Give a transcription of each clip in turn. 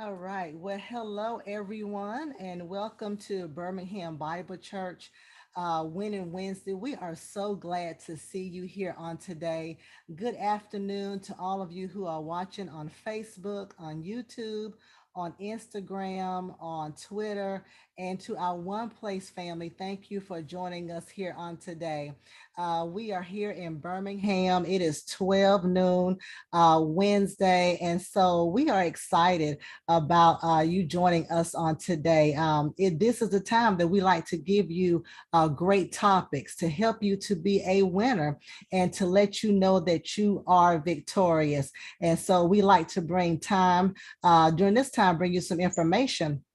All right. Well, hello, everyone, and welcome to Birmingham Bible Church Winning Wednesday. We are so glad to see you here on today. Good afternoon to all of you who are watching on Facebook, on YouTube, on Instagram, on Twitter, and to our One Place family. Thank you for joining us here on today. We are here in Birmingham. It is 12 noon Wednesday, and so we are excited about you joining us on today. This is the time that we like to give you great topics to help you to be a winner and to let you know that you are victorious. And so we like to bring time during this time, bring you some information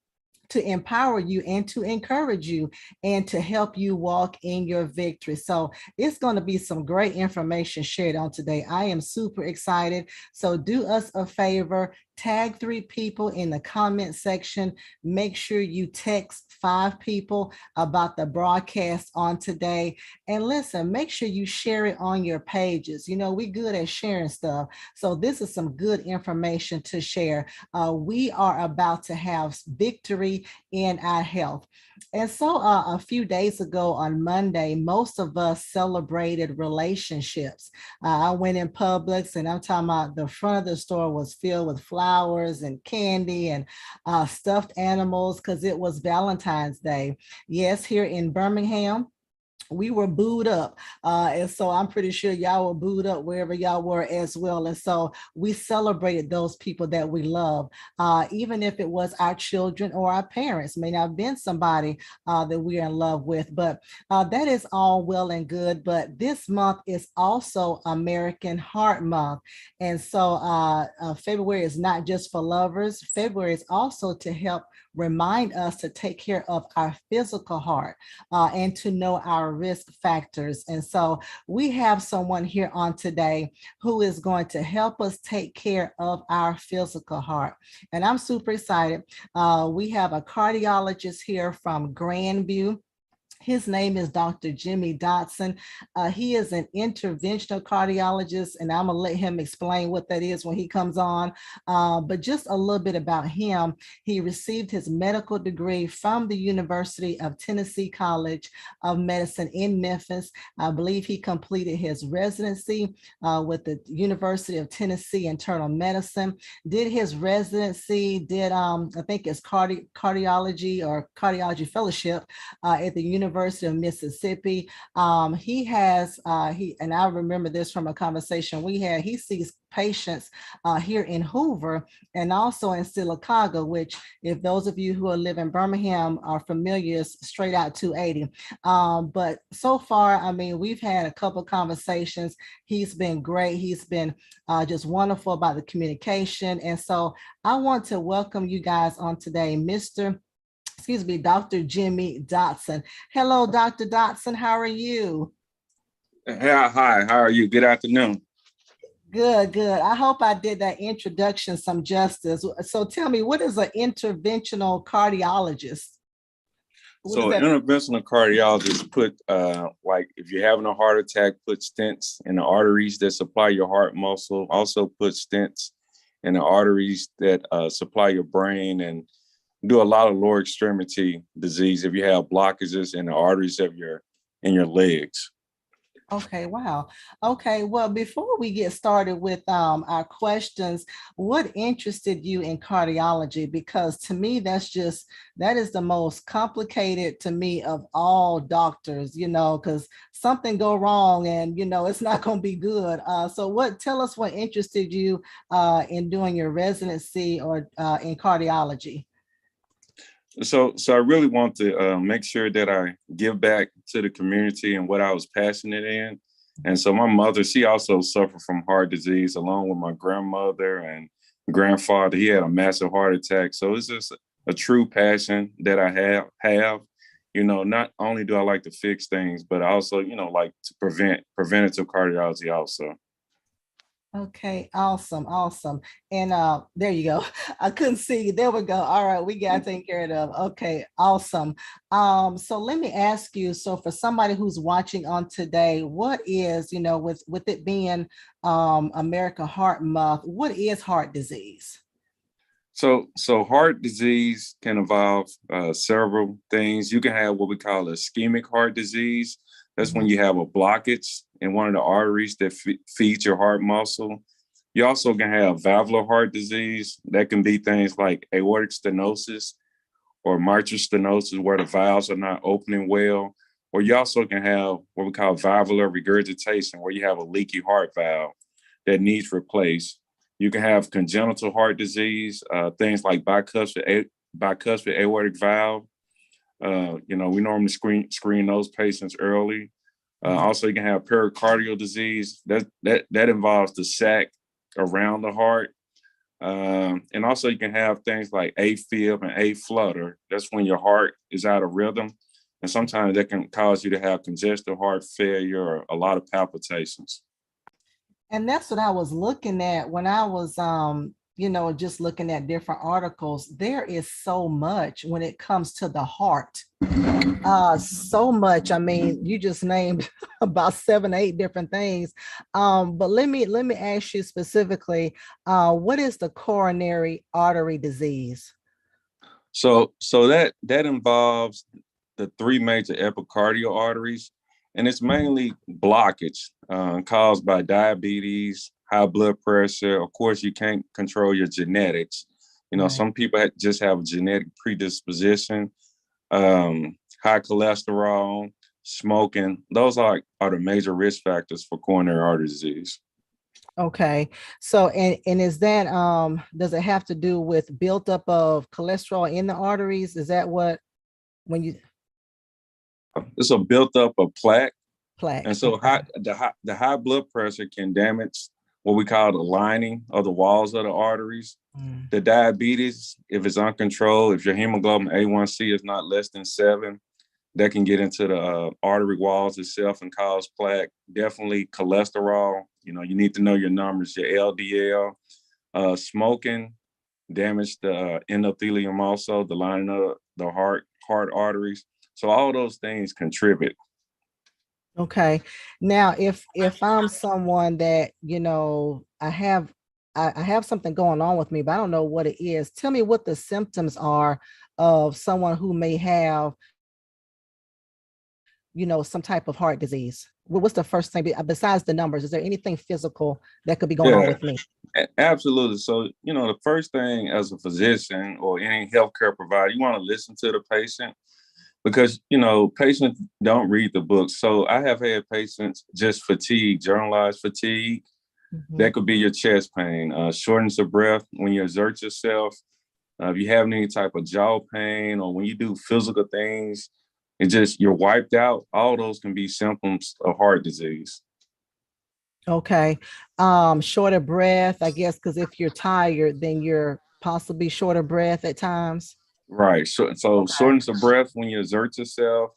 to empower you and to encourage you and to help you walk in your victory. So it's going to be some great information shared on today. I am super excited. So do us a favor, tag 3 people in the comment section. Make sure you text 5 people about the broadcast on today. And listen, make sure you share it on your pages. You know, we're good at sharing stuff. So this is some good information to share. We are about to have victory in our health. And so a few days ago on Monday, most of us celebrated relationships. I went in Publix, and I'm talking about the front of the store was filled with flowers and candy and stuffed animals because it was Valentine's Day. Yes, here in Birmingham, we were booed up. And so I'm pretty sure y'all were booed up wherever y'all were as well. And so we celebrated those people that we love, even if it was our children or our parents, may not have been somebody that we're in love with. But that is all well and good. But this month is also American Heart Month. And so February is not just for lovers, February is also to help remind us to take care of our physical heart and to know our risk factors. And so we have someone here on today who is going to help us take care of our physical heart. And I'm super excited. We have a cardiologist here from Grandview. His name is Dr. Jimmie Dotson. He is an interventional cardiologist, and I'm going to let him explain what that is when he comes on. But just a little bit about him. He received his medical degree from the University of Tennessee College of Medicine in Memphis. I believe he completed his residency with the University of Tennessee Internal Medicine, did his residency, did I think it's cardiology or cardiology fellowship at the University of Mississippi. He has, and I remember this from a conversation we had, he sees patients here in Hoover and also in Sylacauga, which if those of you who live in Birmingham are familiar, is straight out 280. But so far, I mean, we've had a couple of conversations. He's been great. He's been just wonderful about the communication. And so I want to welcome you guys on today, Dr. Jimmie Dotson. Hello, Dr. Dotson. How are you? Hi, how are you? Good afternoon. Good, good. I hope I did that introduction some justice. So tell me, what is an interventional cardiologist? What is So that? interventional cardiologists put, like if you're having a heart attack, put stents in the arteries that supply your heart muscle, also put stents in the arteries that supply your brain, and do a lot of lower extremity disease if you have blockages in the arteries of your legs. Okay, wow. Okay, well, before we get started with our questions, what interested you in cardiology? Because to me, that is the most complicated to me of all doctors, because something go wrong and, it's not going to be good. Tell us what interested you in doing your residency or in cardiology? So I really want to make sure that I give back to the community and what I was passionate in. And so my mother, she also suffered from heart disease along with my grandmother and grandfather. He had a massive heart attack. So it's just a true passion that I have. Not only do I like to fix things, but I also, like to preventative cardiology also. Okay, awesome, awesome. And there you go. I couldn't see you. There we go. All right, we got taken care of. Okay, awesome. So let me ask you, so for somebody who's watching on today, what is, with it being American Heart Month, what is heart disease? So heart disease can involve several things. You can have what we call ischemic heart disease. That's when you have a blockage in one of the arteries that feeds your heart muscle. You also can have valvular heart disease. That can be things like aortic stenosis or mitral stenosis, where the valves are not opening well. Or you also can have what we call valvular regurgitation, where you have a leaky heart valve that needs replaced. You can have congenital heart disease, things like bicuspid aortic valve. We normally screen those patients early. Also, you can have pericardial disease that involves the sac around the heart. And also, you can have things like AFib and A-flutter. That's when your heart is out of rhythm. And sometimes that can cause you to have congestive heart failure or a lot of palpitations. And that's what I was looking at when I was just looking at different articles. There is so much when it comes to the heart. So much. I mean, you just named about 7, 8 different things. But let me ask you specifically, what is the coronary artery disease? So that involves the three major epicardial arteries, and it's mainly blockage caused by diabetes, high blood pressure. Of course, you can't control your genetics. Right. Some people just have a genetic predisposition, high cholesterol. smoking. Those are the major risk factors for coronary artery disease. Okay. So and is that does it have to do with buildup of cholesterol in the arteries? Is that what when you It's a built up of plaque. plaque? And so Okay. the high blood pressure can damage what we call the lining of the walls of the arteries. Mm. The diabetes, if it's uncontrolled, if your hemoglobin A1C is not less than 7, that can get into the artery walls itself and cause plaque. Definitely cholesterol. You need to know your numbers, your LDL. Smoking damage the endothelium, also the lining of the heart arteries. So all those things contribute. Okay. Now, if I'm someone that, I have something going on with me, but I don't know what it is. Tell me what the symptoms are of someone who may have, some type of heart disease. What's the first thing besides the numbers? Is there anything physical that could be going on Yeah, with me? absolutely. So, the first thing as a physician or any healthcare provider, you want to listen to the patient because, patients don't read the book. So I have had patients just fatigue, generalized fatigue. Mhm. That could be your chest pain, shortness of breath when you exert yourself. If you have any type of jaw pain or when you do physical things, you're wiped out. All those can be symptoms of heart disease. Okay. Short of breath, I guess, because if you're tired, then you're possibly short of breath at times. Right. So Okay. shortness of breath when you exert yourself.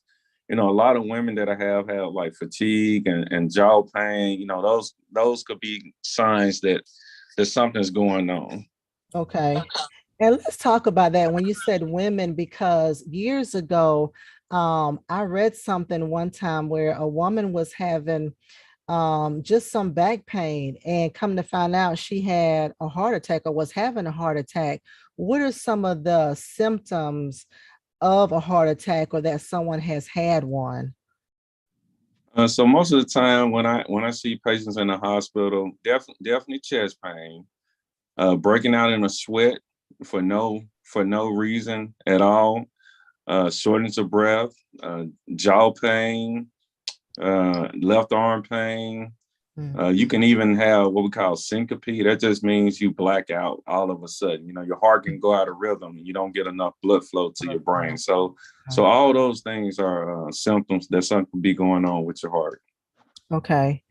A lot of women that I have like fatigue and jaw pain. Those could be signs that something's going on. Okay. And let's talk about that when you said women, because years ago, I read something one time where a woman was having just some back pain, and come to find out she had a heart attack or was having a heart attack. What are some of the symptoms of a heart attack or that someone has had one? So most of the time when I see patients in the hospital, definitely chest pain, breaking out in a sweat for no reason at all, shortness of breath, jaw pain, left arm pain. Mm. You can even have what we call syncope. That just means you black out all of a sudden. Your heart can go out of rhythm and you don't get enough blood flow to your brain. So all those things are symptoms that something could be going on with your heart. Okay.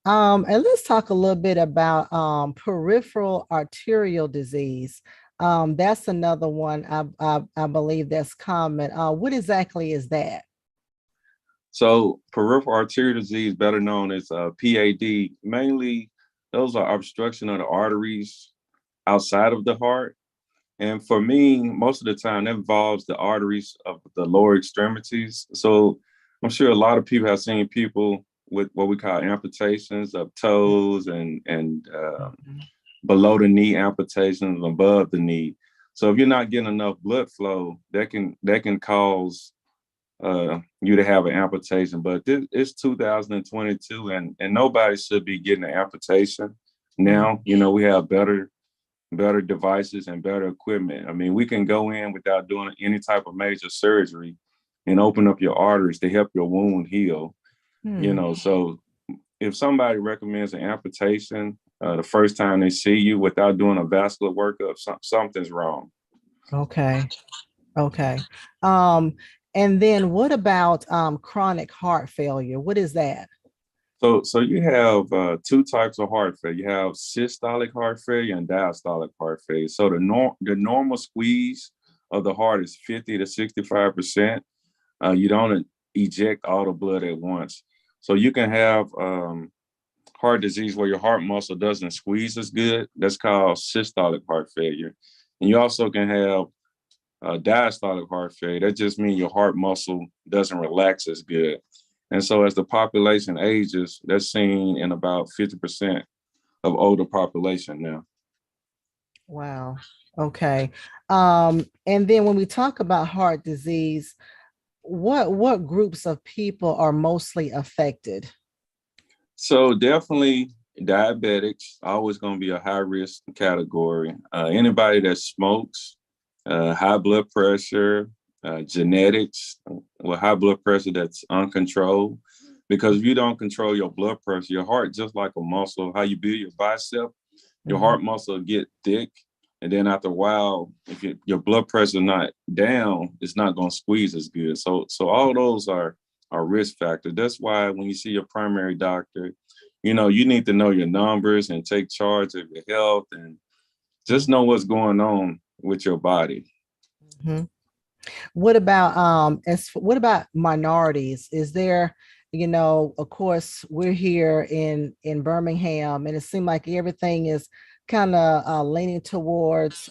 And let's talk a little bit about peripheral arterial disease. That's another one I believe that's common. What exactly is that? So peripheral arterial disease, better known as PAD, mainly those are obstruction of the arteries outside of the heart. And for me, most of the time, that involves the arteries of the lower extremities. So I'm sure a lot of people have seen people with what we call amputations of toes and Mhm. below the knee amputations above the knee. So if you're not getting enough blood flow, that can cause you to have an amputation. But it's 2022, and nobody should be getting an amputation Mhm. now. We have better devices and better equipment. I mean, we can go in without doing any type of major surgery and open up your arteries to help your wound heal. Hmm. So if somebody recommends an amputation the first time they see you without doing a vascular workup, something's wrong. Okay. Okay. Um, and then what about chronic heart failure? What is that? So you have two types of heart failure. You have systolic heart failure and diastolic heart failure. So the normal squeeze of the heart is 50 to 65%. You don't eject all the blood at once. So you can have heart disease where your heart muscle doesn't squeeze as good. That's called systolic heart failure. And you also can have diastolic heart failure. That just means your heart muscle doesn't relax as good. And so as the population ages, that's seen in about 50% of older population now. Wow. Okay. And then when we talk about heart disease, what groups of people are mostly affected? So definitely diabetics, always going to be a high risk category. Anybody that smokes, high blood pressure, genetics with high blood pressure that's uncontrolled. Because if you don't control your blood pressure, your heart, just like a muscle, how you build your bicep, your Mhm. heart muscle get thick. And then after a while, if your blood pressure not down, it's not going to squeeze as good. So all those are risk factors. That's why when you see your primary doctor, you need to know your numbers and take charge of your health and just know what's going on with your body. Mhm. What about what about minorities? Is there, of course, we're here in Birmingham, and it seems like everything is kind of leaning towards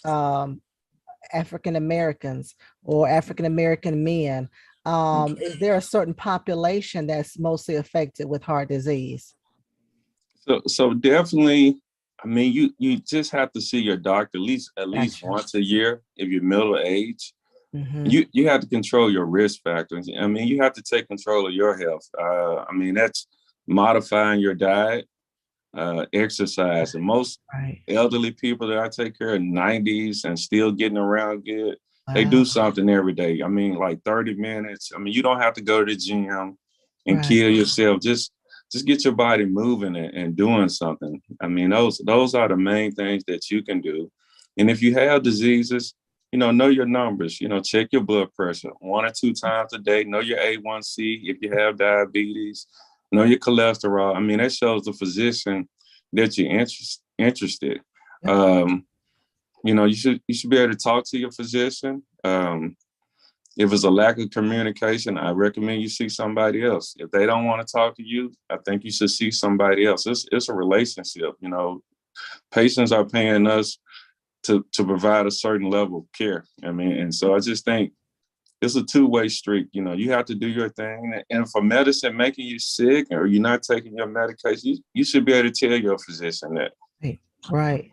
African Americans or African American men. Is there a certain population that's mostly affected with heart disease? So definitely, I mean, you just have to see your doctor at least Gotcha. once a year if you're middle age. Mm-hmm. You have to control your risk factors. I mean, you have to take control of your health. I mean, that's modifying your diet, exercise. And most Right. elderly people that I take care of, 90s and still getting around good, they do Wow. something every day. I mean, like 30 minutes. I mean, you don't have to go to the gym and Right. kill yourself. Just get your body moving and doing something. I mean, those are the main things that you can do. And if you have diseases, know your numbers. Check your blood pressure 1 or 2 times a day. Know your A1C if you have diabetes. Know your cholesterol. I mean, that shows the physician that you're interested. Yep. Um, you should be able to talk to your physician. If it's a lack of communication, I recommend you see somebody else. If they don't want to talk to you, I think you should see somebody else. It's a relationship. Patients are paying us to provide a certain level of care. I mean, and so I just think it's a two-way street. You have to do your thing. And for medicine making you sick or you're not taking your medication, you should be able to tell your physician that. Right. Right.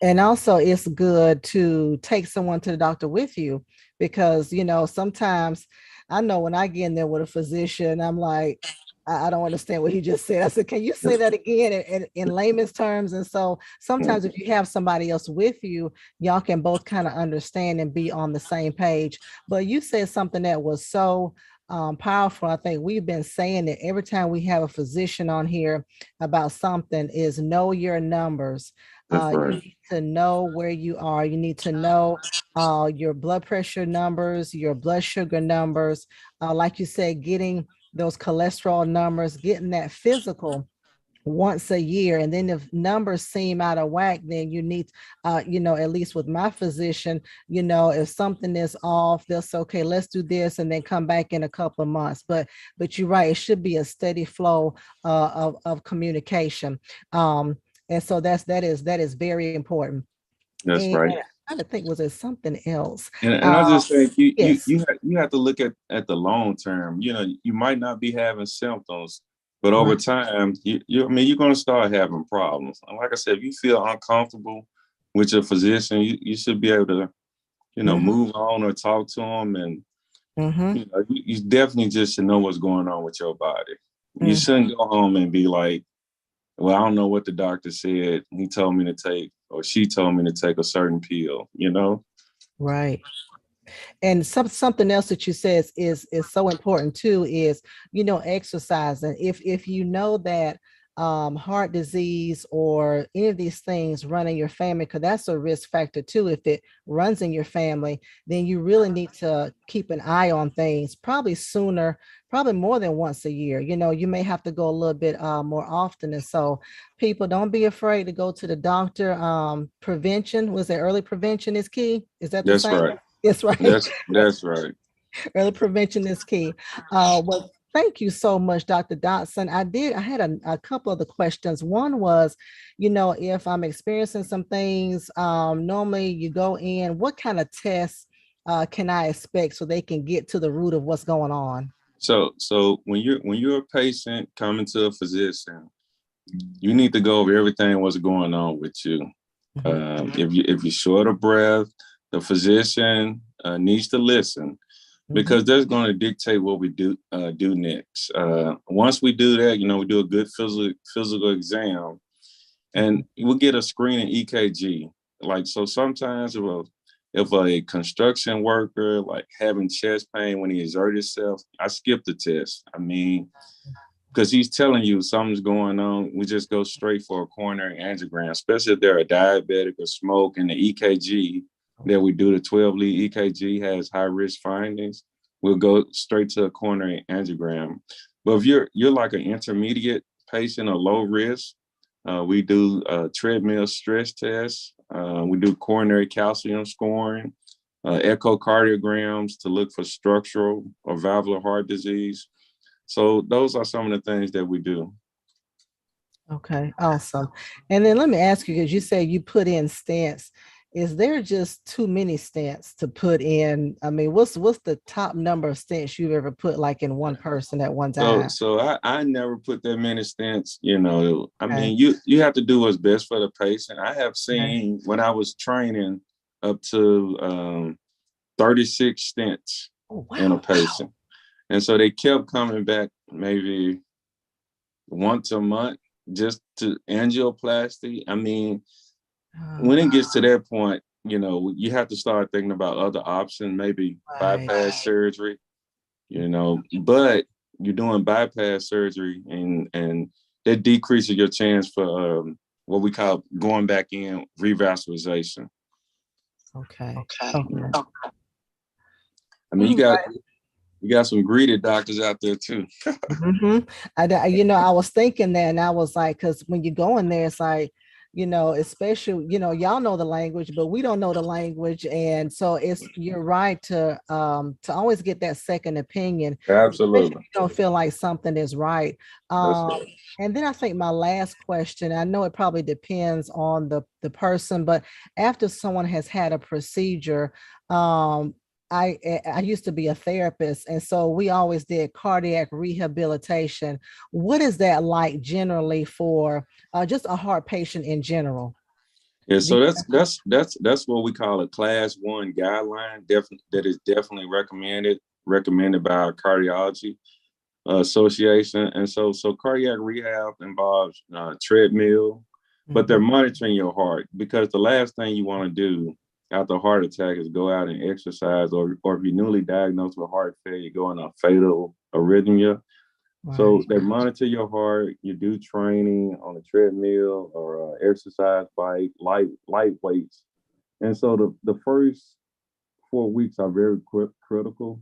And also, it's good to take someone to the doctor with you because, sometimes I know when I get in there with a physician, I'm like, I don't understand what he just said. I said, can you say that again in layman's terms? And so sometimes if you have somebody else with you, y'all can both kind of understand and be on the same page. But you said something that was so powerful. I think we've been saying it every time we have a physician on here about something is know your numbers. That's You right. need to know where you are. You need to know your blood pressure numbers, your blood sugar numbers. Like you said, getting those cholesterol numbers, getting that physical once a year. And then if numbers seem out of whack, then you need, at least with my physician, if something is off, they'll say, okay, let's do this and then come back in a couple of months. But you're right, it should be a steady flow of communication. And so that is very important. That's And right. I think, was there something else? And I Uh, just think you you yes. you have, you have to look at the long term. You might not be having symptoms, but over Right. time, I mean, you're going to start having problems. And like I said, if you feel uncomfortable with your physician, you should be able to, Mm-hmm. move on or talk to them. And, Mm-hmm. you definitely just should know what's going on with your body. You Mm-hmm. shouldn't go home and be like, well, I don't know what the doctor said. He told me to take, or she told me to take a certain pill. Right. And something else that you says is so important too is exercising. If you know that heart disease or any of these things run in your family, because that's a risk factor too. If it runs in your family, then you really need to keep an eye on things probably sooner, probably more than once a year. You may have to go a little bit more often. And so people, don't be afraid to go to the doctor. Prevention, was it early prevention is key? Is that the That's same? right. Yes, right. That's right. Early prevention is key. Well, thank you so much, Dr. Dotson. I had a couple of the questions. One was, if I'm experiencing some things, normally you go in, what kind of tests can I expect so they can get to the root of what's going on? So when you're a patient coming to a physician, you need to go over everything what's going on with you. Mhm. If you're short of breath, the physician needs to listen Mhm. because that's going to dictate what we do next. Once we do that, we do a good physical exam, and Mhm. we'll get a screening EKG. Like so, sometimes if a construction worker like having chest pain when he exerts himself, I skip the test. I mean, because he's telling you something's going on, we just go straight for a coronary angiogram, especially if they're a diabetic or smoke, and the EKG that we do, the 12 lead EKG has high risk findings. We'll go straight to a coronary angiogram. But if you're like an intermediate patient or low risk, we do treadmill stress tests. We do coronary calcium scoring, echocardiograms to look for structural or valvular heart disease. So those are some of the things that we do. Okay, awesome. And then let me ask you, because you say you put in stents. Is there just too many stents to put in? I mean, what's the top number of stents you've ever put like in one person at one So time? so I never put that many stents, you know. I Okay. mean, you have to do what's best for the patient. I have Okay. seen when I was training up to 36 stents Oh, in a wow. patient. And so they kept coming back maybe once a month just to angioplasty. I mean, when it gets to that point, you know, you have to start thinking about other options, maybe Right. bypass surgery, you know, but you're doing bypass surgery and that decreases your chance for what we call going back in revascularization. Okay. Okay. Okay. I mean, you got some greedy doctors out there too. Mhm. I was thinking that, and I was like, because when you go in there, it's like, especially, y'all know the language, but we don't know the language, and so you're right to always get that second opinion, especially if Absolutely. you don't feel like something is right. That's Um, right. and then I think my last question, I know it probably depends on the person, but after someone has had a procedure, um, I used to be a therapist, and so we always did cardiac rehabilitation. What is that like generally for just a heart patient in general? Yeah, Do so that's what we call a class one guideline. Definitely, that is definitely recommended by our cardiology association. And so cardiac rehab involves treadmill, but they're Mhm. monitoring your heart because the last thing you want to do after a heart attack is go out and exercise, or if you're newly diagnosed with heart failure, go in a fatal arrhythmia. So Right. they monitor your heart. You do training on a treadmill or exercise bike, light weights. And so the first 4 weeks are very critical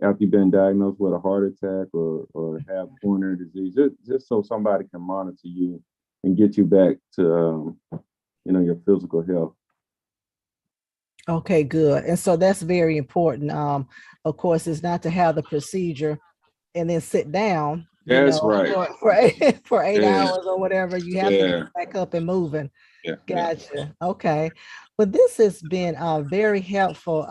after you've been diagnosed with a heart attack or have coronary disease, just so somebody can monitor you and get you back to your physical health. Okay, good. And so that's very important. Of course, it's not to have the procedure and then sit down, That's right. for for 8 hours Yeah, or whatever. You have to get yeah, back up and moving. yeah. Gotcha. Okay. Well, this has been very helpful,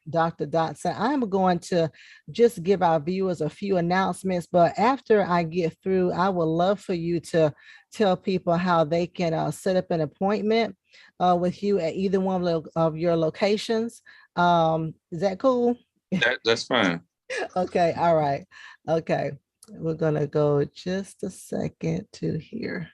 Dr. Dotson. I'm going to just give our viewers a few announcements, but after I get through, I would love for you to tell people how they can set up an appointment with you at either one of your locations. Is that cool? That's fine. Okay. All right. Okay. We're going to go just a second to here.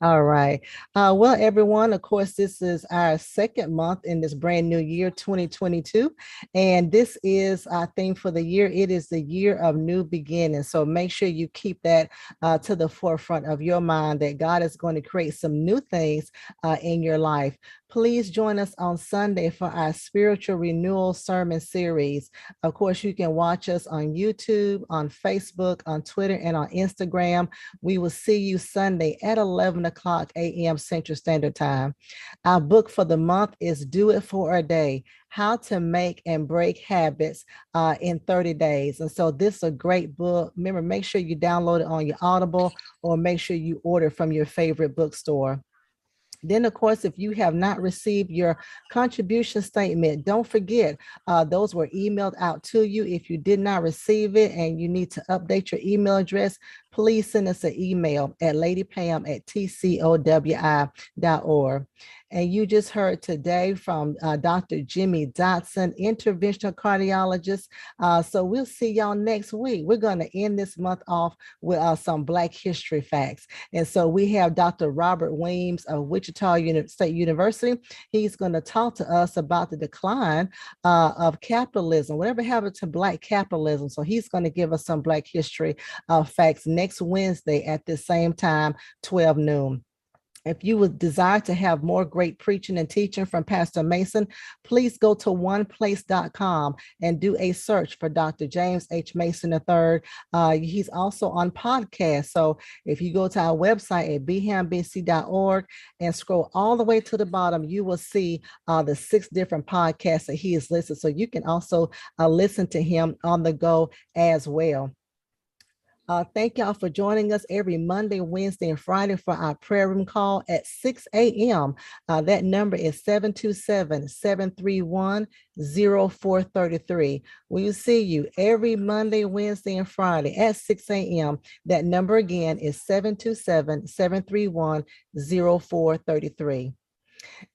All right. Well, everyone, of course, this is our second month in this brand new year, 2022. And this is our theme for the year. It is the year of new beginnings. So make sure you keep that to the forefront of your mind that God is going to create some new things in your life. Please join us on Sunday for our spiritual renewal sermon series. Of course, you can watch us on YouTube, on Facebook, on Twitter, and on Instagram. We will see you Sunday at 11 o'clock a.m. Central Standard Time. Our book for the month is Do It for a Day: How to Make and Break Habits in 30 Days. And so this is a great book. Remember, make sure you download it on your Audible or make sure you order from your favorite bookstore. Then, of course, if you have not received your contribution statement, don't forget those were emailed out to you. If you did not receive it and you need to update your email address, please send us an email at ladypam@tcowi.org. And you just heard today from Dr. Jimmie Dotson, Interventional Cardiologist. So we'll see y'all next week. We're going to end this month off with some Black history facts. And so we have Dr. Robert Weems of Wichita State University. He's going to talk to us about the decline of capitalism, whatever happened to Black capitalism. So he's going to give us some Black history facts next Wednesday at the same time, 12 noon. If you would desire to have more great preaching and teaching from Pastor Mason, please go to oneplace.com and do a search for Dr. James H. Mason III. He's also on podcast. So if you go to our website at bhambc.org and scroll all the way to the bottom, you will see the 6 different podcasts that he has listed. So you can also listen to him on the go as well. Thank y'all for joining us every Monday, Wednesday, and Friday for our prayer room call at 6 a.m. That number is 727-731-0433. We will see you every Monday, Wednesday, and Friday at 6 a.m. That number again is 727-731-0433.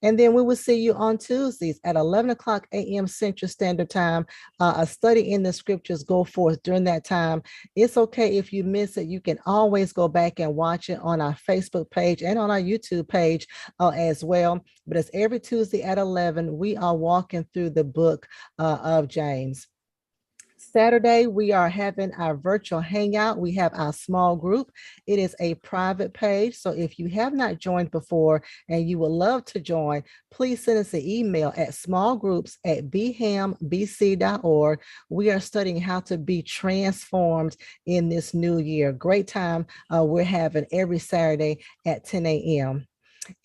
And then we will see you on Tuesdays at 11 o'clock a.m. Central Standard Time. A study in the scriptures go forth during that time. It's okay if you miss it. You can always go back and watch it on our Facebook page and on our YouTube page as well. But it's every Tuesday at 11. We are walking through the book of James. Saturday, we are having our virtual hangout. We have our small group. It is a private page. So if you have not joined before and you would love to join, please send us an email at smallgroups@bhambc.org. We are studying how to be transformed in this new year. Great time we're having every Saturday at 10 a.m.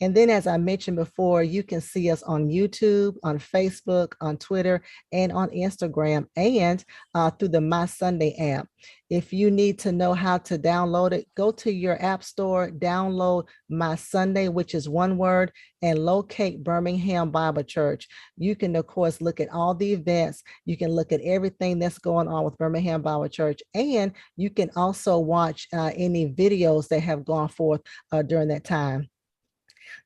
And then, as I mentioned before, you can see us on YouTube, on Facebook, on Twitter, and on Instagram, and through the My Sunday app. If you need to know how to download it, go to your app store, download My Sunday, which is one word, and locate Birmingham Bible Church. You can, of course, look at all the events. You can look at everything that's going on with Birmingham Bible Church, and you can also watch any videos that have gone forth during that time.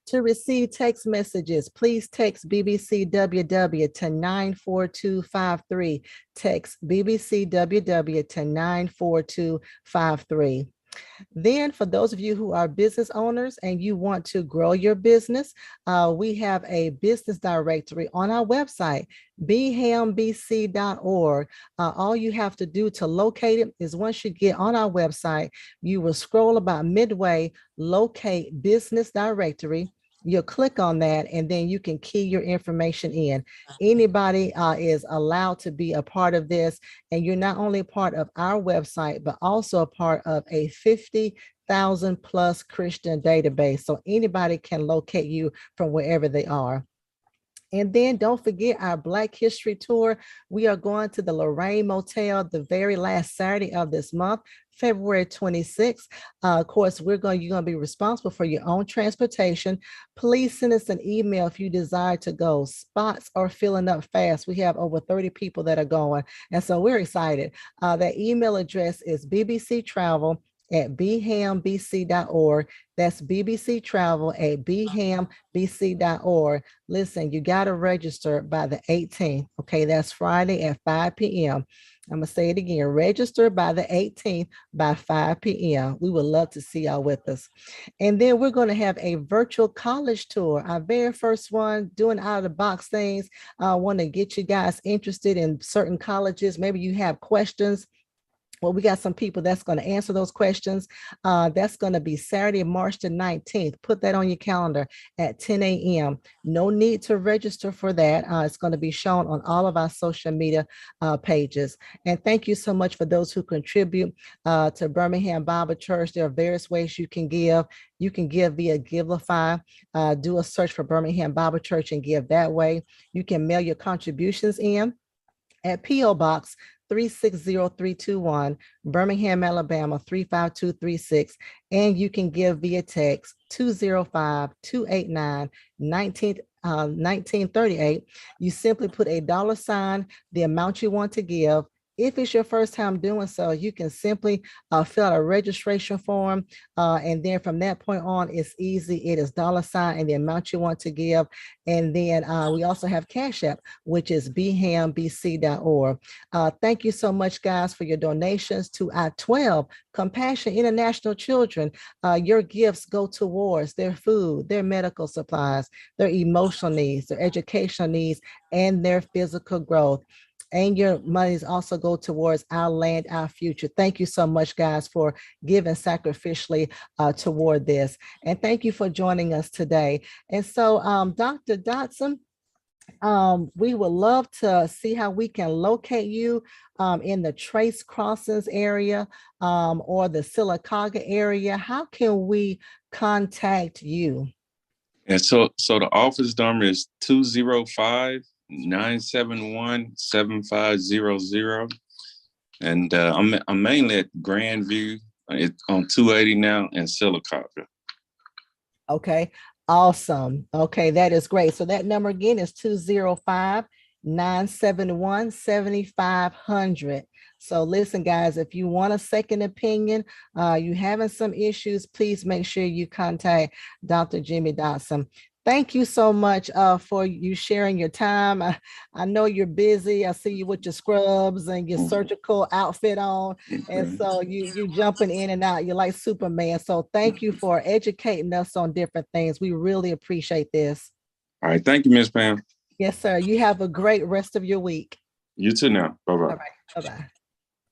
To receive text messages, please text BBCWW to 94253. Text BBCWW to 94253. Then for those of you who are business owners and you want to grow your business, we have a business directory on our website, bhambc.org. All you have to do to locate it is once you get on our website, you will scroll about midway, locate business directory. You'll click on that and then you can key your information in. Anybody is allowed to be a part of this, and you're not only a part of our website, but also a part of a 50,000 plus Christian database. So anybody can locate you from wherever they are. And then don't forget our Black History Tour. We are going to the Lorraine Motel the very last Saturday of this month, February 26th. Of course, you're going to be responsible for your own transportation. Please send us an email if you desire to go. Spots are filling up fast. We have over 30 people that are going. And so we're excited. That email address is bbctravel@bhambc.org. That's bbctravel@bhambc.org. Listen, you got to register by the 18th. Okay, that's Friday at 5 p.m. I'm going to say it again. Register by the 18th by 5 p.m. We would love to see y'all with us. And then we're going to have a virtual college tour, our very first one, doing out of the box things. I want to get you guys interested in certain colleges. Maybe you have questions. Well, we got some people that's going to answer those questions. That's going to be Saturday, March the 19th. Put that on your calendar at 10 a.m. No need to register for that. It's going to be shown on all of our social media pages. And thank you so much for those who contribute to Birmingham Bible Church. There are various ways you can give. You can give via Givelify. Do a search for Birmingham Bible Church and give that way. You can mail your contributions in at P.O. Box 360321, Birmingham, Alabama 35236. And you can give via text 205-289-1938. You simply put a $, the amount you want to give, If it's your first time doing so, you can simply fill out a registration form. And then from that point on, it's easy. It is $ and the amount you want to give. And then we also have Cash App, which is bhambc.org. Thank you so much, guys, for your donations to I-12 Compassion International Children. Your gifts go towards their food, their medical supplies, their emotional needs, their educational needs, and their physical growth. And your monies also go towards our land, our future. Thank you so much, guys, for giving sacrificially toward this. And thank you for joining us today. And so, Dr. Dotson, we would love to see how we can locate you in the Trace Crossings area or the Sylacauga area. How can we contact you? And so the office number is 205-971-7500. And I'm mainly at Grandview. It's on 280 now in Sylacauga. Okay, awesome. Okay, that is great. So that number again is 205-971-7500. So listen, guys, if you want a second opinion, you having some issues, please make sure you contact Dr. Jimmie Dotson. Thank you so much for you sharing your time. I know you're busy. I see you with your scrubs and your surgical outfit on. And so you jumping in and out. You're like Superman. So thank you for educating us on different things. We really appreciate this. All right. Thank you, Ms. Pam. Yes, sir. You have a great rest of your week. You too now. Bye-bye. All right. Bye-bye.